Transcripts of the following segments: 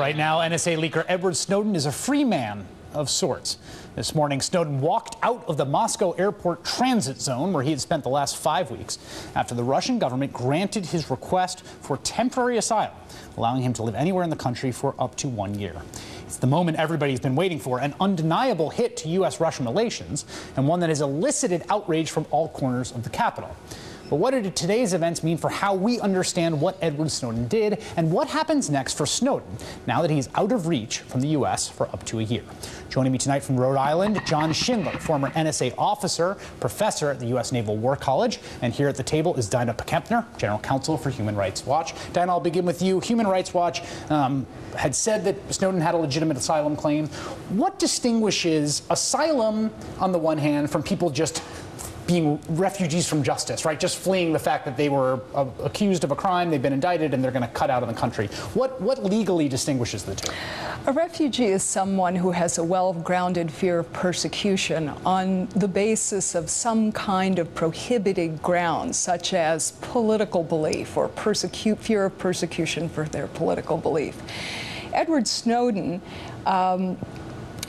Right now, NSA leaker Edward Snowden is a free man of sorts. This morning, Snowden walked out of the Moscow airport transit zone where he had spent the last 5 weeks after the Russian government granted his request for temporary asylum, allowing him to live anywhere in the country for up to 1 year. It's the moment everybody's been waiting for, an undeniable hit to U.S.-Russian relations, and one that has elicited outrage from all corners of the Capitol. But what did today's events mean for how we understand what Edward Snowden did, and what happens next for Snowden now that he's out of reach from the U.S. for up to a year? Joining me tonight from Rhode Island, John Schindler, former NSA officer, professor at the U.S. Naval War College. And here at the table is Dinah Kempner, General Counsel for Human Rights Watch. Dinah, I'll begin with you. Human Rights Watch had said that Snowden had a legitimate asylum claim. What distinguishes asylum, on the one hand, from people just being refugees from justice, right? Just fleeing the fact that they were accused of a crime, they've been indicted, and they're going to cut out of the country. What legally distinguishes the two? A refugee is someone who has a well-grounded fear of persecution on the basis of some kind of prohibited grounds, such as political belief or fear of persecution for their political belief. Edward Snowden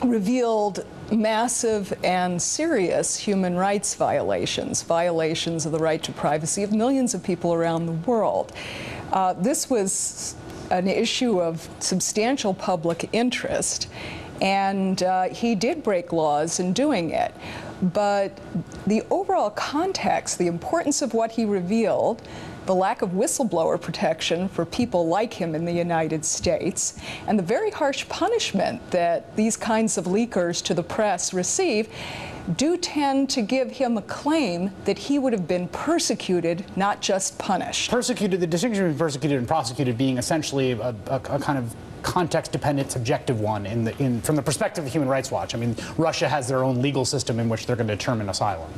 revealed massive and serious human rights violations of the right to privacy of millions of people around the world. This was an issue of substantial public interest, and he did break laws in doing it. But the overall context, the importance of what he revealed, the lack of whistleblower protection for people like him in the United States, and the very harsh punishment that these kinds of leakers to the press receive do tend to give him a claim that he would have been persecuted, not just punished. Persecuted, the distinction between persecuted and prosecuted being essentially a kind of context-dependent, subjective one from the perspective of Human Rights Watch. I mean, Russia has their own legal system in which they're going to determine asylum.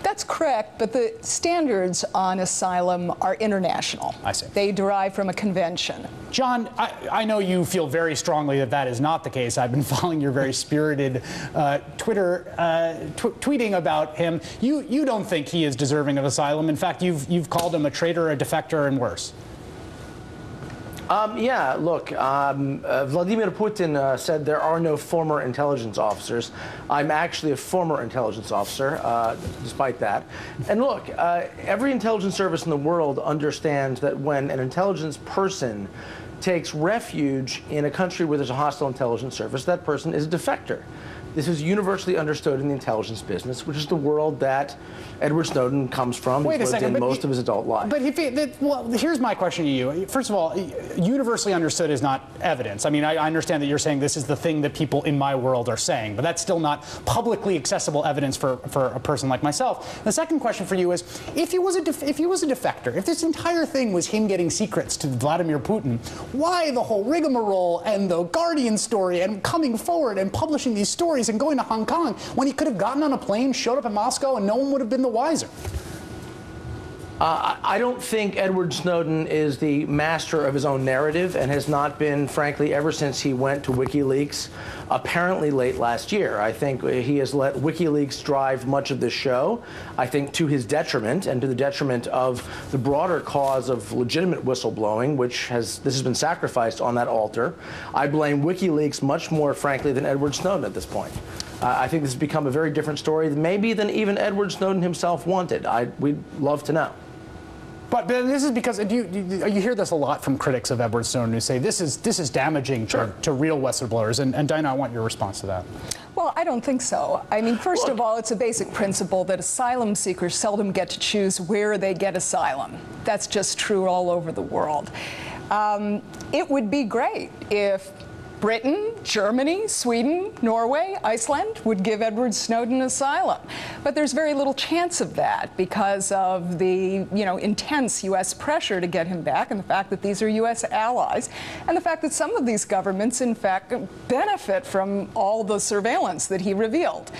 That's correct, but the standards on asylum are international. I see. They derive from a convention. John, I know you feel very strongly that that is not the case. I've been following your very spirited Twitter tweeting about him. You don't think he is deserving of asylum. In fact, you've called him a traitor, a defector, and worse. Yeah, look, Vladimir Putin said there are no former intelligence officers. I'm actually a former intelligence officer, despite that. And look, every intelligence service in the world understands that when an intelligence person takes refuge in a country where there's a hostile intelligence service, that person is a defector. This is universally understood in the intelligence business, which is the world that Edward Snowden comes from. He's lived in most of his adult life. But well, here's my question to you. First of all, universally understood is not evidence. I mean, I understand that you're saying this is the thing that people in my world are saying, but that's still not publicly accessible evidence for a person like myself. The second question for you is, if he was a defector, if this entire thing was him getting secrets to Vladimir Putin, why the whole rigmarole and the Guardian story and coming forward and publishing these stories and going to Hong Kong when he could have gotten on a plane, showed up in Moscow, and no one would have been the wiser? I don't think Edward Snowden is the master of his own narrative and has not been, frankly, ever since he went to WikiLeaks, apparently late last year. I think he has let WikiLeaks drive much of this show, I think to his detriment and to the detriment of the broader cause of legitimate whistleblowing, this has been sacrificed on that altar. I blame WikiLeaks much more, frankly, than Edward Snowden at this point. I think this has become a very different story, maybe than even Edward Snowden himself wanted. We'd love to know. But this is because you hear this a lot from critics of Edward Snowden who say this is damaging to real whistleblowers. And Dinah, I want your response to that. Well, I don't think so. I mean, first of all, it's a basic principle that asylum seekers seldom get to choose where they get asylum. That's just true all over the world. It would be great if Britain, Germany, Sweden, Norway, Iceland would give Edward Snowden asylum. But there's very little chance of that because of the, intense U.S. pressure to get him back, and the fact that these are U.S. allies, and the fact that some of these governments, in fact, benefit from all the surveillance that he revealed.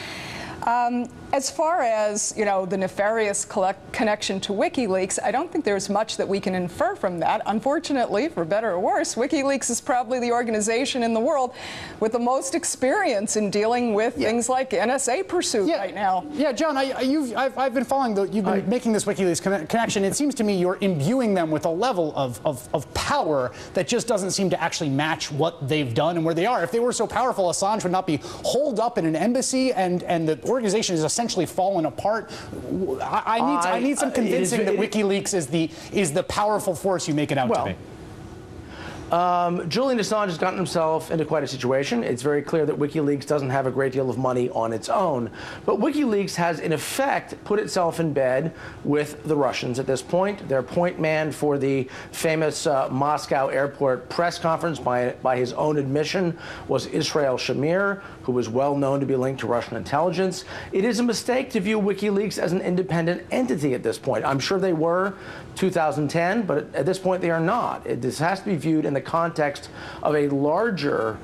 As far as, the nefarious connection to WikiLeaks, I don't think there's much that we can infer from that. Unfortunately, for better or worse, WikiLeaks is probably the organization in the world with the most experience in dealing with things like NSA pursuit right now. Yeah, John, I've been following you've been making this WikiLeaks connection. It seems to me you're imbuing them with a level of power that just doesn't seem to actually match what they've done and where they are. If they were so powerful, Assange would not be holed up in an embassy, and the organization is essentially fallen apart. I need some convincing that WikiLeaks is the powerful force you make it out to be. Julian Assange has gotten himself into quite a situation. It's very clear that WikiLeaks doesn't have a great deal of money on its own. But WikiLeaks has, in effect, put itself in bed with the Russians at this point. Their point man for the famous Moscow airport press conference, by his own admission, was Israel Shamir, who was well known to be linked to Russian intelligence. It is a mistake to view WikiLeaks as an independent entity at this point. I'm sure they were 2010, but at this point they are not. This has to be viewed in the context of a larger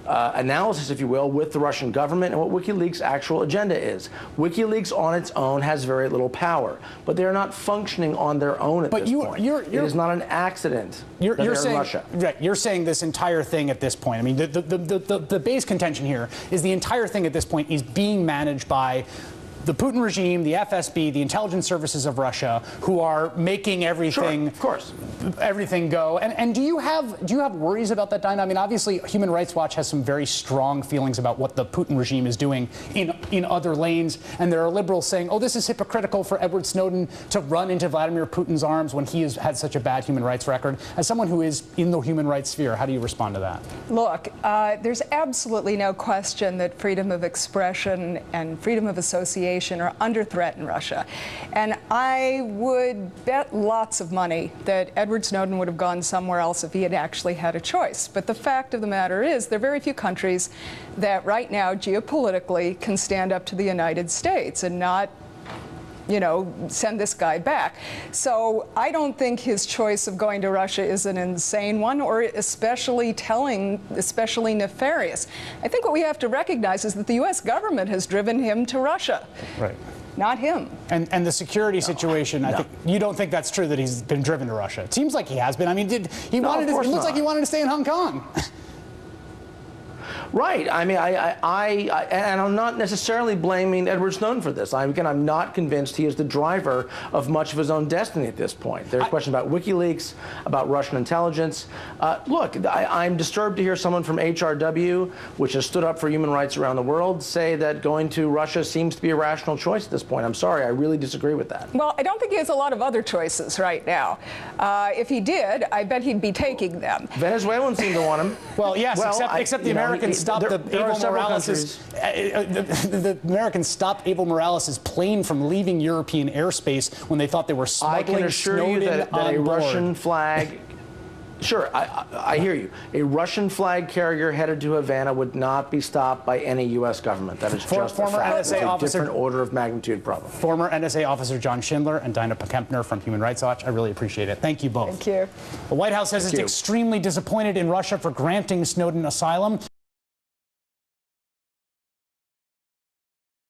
analysis, if you will, with the Russian government and what WikiLeaks' actual agenda is. WikiLeaks on its own has very little power, but they're not functioning on their own at this point. It is not an accident that they're in Russia. Right, you're saying this entire thing at this point. I mean, the base contention here is the entire thing at this point is being managed by the Putin regime, the FSB, the intelligence services of Russia, who are making everything, of course, everything go. And do you have worries about that dynamic? I mean, obviously, Human Rights Watch has some very strong feelings about what the Putin regime is doing in other lanes, and there are liberals saying, "Oh, this is hypocritical for Edward Snowden to run into Vladimir Putin's arms when he has had such a bad human rights record." As someone who is in the human rights sphere, how do you respond to that? Look, there's absolutely no question that freedom of expression and freedom of association are under threat in Russia. And I would bet lots of money that Edward Snowden would have gone somewhere else if he had actually had a choice. But the fact of the matter is there are very few countries that right now geopolitically can stand up to the United States and not send this guy back. So I don't think his choice of going to Russia is an insane one or especially nefarious. I think what we have to recognize is that the U.S. government has driven him to Russia. Right. Not him. And the security situation, I think you don't think that's true that he's been driven to Russia. It seems like he has been. I mean, it looks like he wanted to stay in Hong Kong. Right. I mean, and I'm not necessarily blaming Edward Snowden for this. Again, I'm not convinced he is the driver of much of his own destiny at this point. There's a question about WikiLeaks, about Russian intelligence. Look, I'm disturbed to hear someone from HRW, which has stood up for human rights around the world, say that going to Russia seems to be a rational choice at this point. I'm sorry, I really disagree with that. Well, I don't think he has a lot of other choices right now. If he did, I bet he'd be taking them. Venezuelans seem to want him. Well, yes, except the Americans stopped the Americans stopped Evo Morales' plane from leaving European airspace when they thought they were smuggling Snowden on a board. Russian flag. Sure, I hear you. A Russian flag carrier headed to Havana would not be stopped by any U.S. government. That is just a fact. It's a different order of magnitude problem. Former NSA officer John Schindler and Dinah Kempner from Human Rights Watch. I really appreciate it. Thank you both. Thank you. The White House says it's extremely disappointed in Russia for granting Snowden asylum.